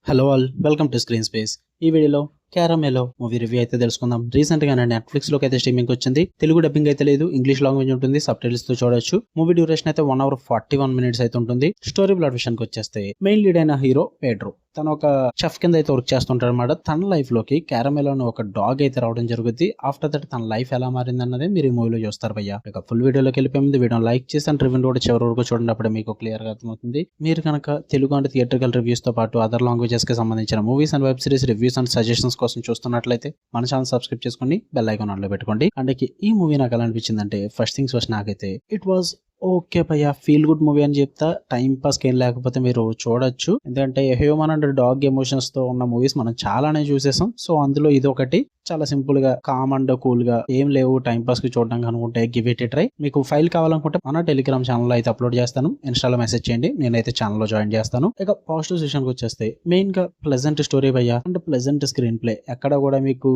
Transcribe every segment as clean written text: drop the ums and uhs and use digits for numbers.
Hello all, welcome to screen space. ఈ వీడియోలో క్యారమెలో movie review అయితే తెలుసుకుందాం. రీసెంట్ గా నెట్ఫ్లిక్స్ లోకి అయితే స్ట్రీమింగ్ వచ్చింది. తెలుగు డబ్బింగ్ అయితే లేదు, ఇంగ్లీష్ లాంగ్వేజ్ ఉంటుంది, సబ్ టైటిల్స్ తో చూడొచ్చు. మూవీ డ్యూరేషన్ అయితే 1 hour 41 minutes అయితే ఉంటుంది. స్టోరీ ప్లాట్ విషయానికి వచ్చేస్తే మెయిన్ లీడ్ అయిన హీరో పెడ్రో తను ఒక చెఫ్ కింద అయితే వర్క్ చేస్తుంటాడు అనమాట. తన లైఫ్ లోకి క్యారమెలో ఒక డాగ్ అయితే రావడం జరుగుద్ది. ఆఫ్టర్ దట్ తన లైఫ్ ఎలా మారింది అన్నదే మీరు ఈ మూవీలో చూస్తారు భయ్య. ఇక ఫుల్ వీడియోలోకి వెళ్ళిపోయి ముందు వీడియో లైక్ చేసి అండ్ రివ్యూ కూడా చివరి వరకు చూడండి, అప్పుడే మీకు క్లియర్ గా అర్థమవుతుంది. మీరు కనుక తెలుగు అంటే థియేట్రికల్ రివ్యూస్ తో పాటు అదర్ లాంగ్వేజెస్ కి సంబంధించిన movies and web series reviews and suggestions కోసం చూస్తున్నట్లయితే మన ఛానల్ సబ్స్క్రైబ్ చేసుకోండి, బెల్ ఐకాన్ ఆన్ లో పెట్టుకోండి. అండ్ ఈ మూవీ నాకు ఎలా అనిపించింది అంటే, ఫస్ట్ థింగ్స్ ఫస్ట్ నాకైతే ఇట్ వాజ్ ఓకే భయ్య, ఫీల్ గుడ్ మూవీ అని చెప్తా. టైం పాస్ ఏం లేకపోతే మీరు చూడొచ్చు. ఎందుకంటే హ్యూమన్ అండ్ డాగ్ ఎమోషన్స్ తో ఉన్న మూవీస్ మనం చాలానే చూసేసాం. సో అందులో ఇది ఒకటి చాలా సింపుల్ గా కామ్ అండ్ కూల్ గా ఏం లేవు టైం పాస్ కి చూడడానికి అనుకుంటే గివ్ ఇట్ ట్రై. మీకు ఫైల్ కావాలనుకుంటే మన టెలిగ్రామ్ ఛానల్ అయితే అప్లోడ్ చేస్తాను, ఇన్స్టాలో మెసేజ్ చేయండి, నేనైతే ఛానల్ లో జాయిన్ చేస్తాను. ఇక పాజిటివ్ విషయానికి వచ్చేస్తే మెయిన్ గా ప్లెజెంట్ స్టోరీ భయ్య అండ్ ప్లెజెంట్ స్క్రీన్ ప్లే. ఎక్కడ కూడా మీకు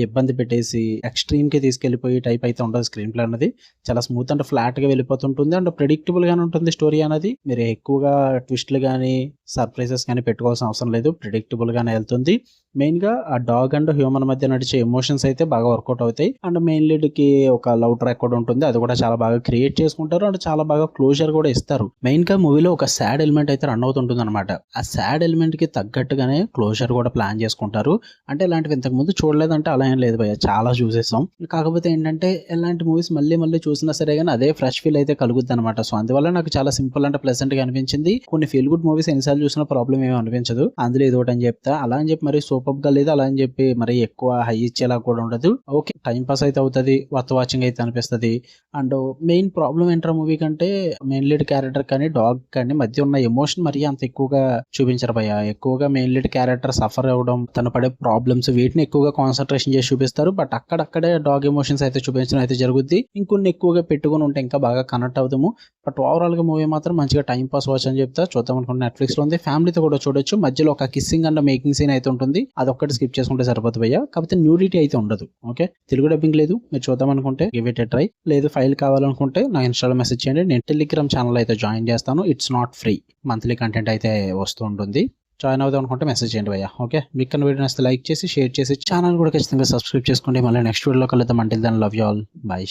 ఇబ్బంది పెట్టేసి ఎక్స్ట్రీమ్ కి తీసుకెళ్లిపోయి టైప్ అయితే ఉండదు. స్క్రీన్ ప్లే అనేది చాలా స్మూత్ అండ్ ఫ్లాట్ గా వెళ్ళిపోతుంటుంది అండ్ ప్రెడిక్టబుల్ గానే ఉంటుంది స్టోరీ అనేది. మీరు ఎక్కువగా ట్విస్ట్లు గానీ సర్ప్రైజెస్ కానీ పెట్టుకోవాల్సిన అవసరం లేదు, ప్రెడిక్టబుల్ గానే వెళ్తుంది. మెయిన్ గా ఆ డాగ్ అండ్ హ్యూమన్ మధ్య నడిచే ఎమోషన్స్ అయితే బాగా వర్కౌట్ అవుతాయి. అండ్ మెయిన్ లీడ్ కి ఒక లవ్ ట్రాక్ కూడా ఉంటుంది, అది కూడా చాలా బాగా క్రియేట్ చేసుకుంటారు అండ్ చాలా బాగా క్లోజర్ కూడా ఇస్తారు. మెయిన్ గా మూవీలో ఒక సాడ్ ఎలిమెంట్ అయితే రన్ అవుతుంటుంది అనమాట. ఆ సాడ్ ఎలిమెంట్ కి తగ్గట్టుగానే క్లోజర్ కూడా ప్లాన్ చేసుకుంటారు. అంటే ఇలాంటివి ఇంతకు ముందు చూడలేదంటే అలా ఏం లేదు భయ్య, చాలా చూసేసాం. కాకపోతే ఏంటంటే ఇలాంటి మూవీస్ మళ్ళీ మళ్ళీ చూసినా సరే కానీ అదే ఫ్రెష్ ఫీల్ అయితే కలుగుద్ది అనమాట. సో అందువల్ల నాకు చాలా సింపుల్ అంటే ప్లెజెంట్ గా అనిపించింది. కొన్ని ఫీల్ గుడ్ మూవీస్ ఎన్నిసార్లు చూసినా ప్రాబ్లం ఏమీ అనిపించదు, అందులో ఇది ఒకటి అని చెప్తా. అలా అని చెప్పి మరి సూపర్ గా లేదు, అలా అని చెప్పి మరి ఎక్కువ హై ఇచ్చేలా కూడా ఉండదు. ఓకే, టైం పాస్ అయితే అవుతుంది, వర్త్ వాచింగ్ అయితే అనిపిస్తుంది. అండ్ మెయిన్ ప్రాబ్లం ఏంట్రా మూవీ కంటే మెయిన్ లీడ్ క్యారెక్టర్ కానీ డాగ్ కానీ మధ్య ఉన్న ఎమోషన్ మరి అంత ఎక్కువగా చూపించారు భయ్య. ఎక్కువగా మెయిన్ లీడ్ క్యారెక్టర్ సఫర్ అవ్వడం, తను పడే ప్రాబ్లమ్స్ వీటిని ఎక్కువగా కాన్సన్ట్రేషన్ చేసి చూపిస్తారు. బట్ అక్కడక్కడే డాగ్ ఎమోషన్స్ అయితే చూపించడం అయితే జరుగుద్ది. ఇంకొన్ని ఎక్కువగా పెట్టుకుని ఉంటే ఇంకా బాగా కనెక్ట్ అవుతాము. బట్ ఓవరాల్ గా మూవీ మాత్రం మంచిగా టైం పాస్ వాచ్ అని చెప్తా. చూద్దాం అనుకుంటే నెట్ఫ్లిక్స్ లో ఉంది, ఫ్యామిలీతో కూడా చూడొచ్చు. మధ్యలో ఒక కిస్సింగ్ అండ్ మేకింగ్ సీన్ అయితే ఉంటుంది, అదొక్కటి స్కిప్ చేసుకుంటే సరిపోతుంది భయ్య. కాకపోతే న్యూడిటీ అయితే ఉండదు. ఓకే, తెలుగు డబ్బింగ్ లేదు, మీరు చూద్దాం అనుకుంటే గివ్ ఇట్ ట్రై. లేదు ఫైల్ కావాలనుకుంటే నా ఇన్స్టాలో మెసేజ్ చేయండి, నేను టెలిగ్రామ్ ఛానల్ అయితే జాయిన్ చేస్తాను. It's not free, monthly content అయితే వస్తూ ఉంటుంది. జాయిన్ అవుదాం అనుకుంటే మెసేజ్ చేయండి భయ్య. ఓకే, మీకు కన్నా వీడియో నచ్చితే లైక్ చేసి షేర్ చేసి ఛానల్ కూడా ఖచ్చితంగా సబ్స్క్రైబ్ చేసుకోండి. మళ్ళీ నెక్స్ట్ వీడియోలో కలుద్దాం. Until then love you all, by.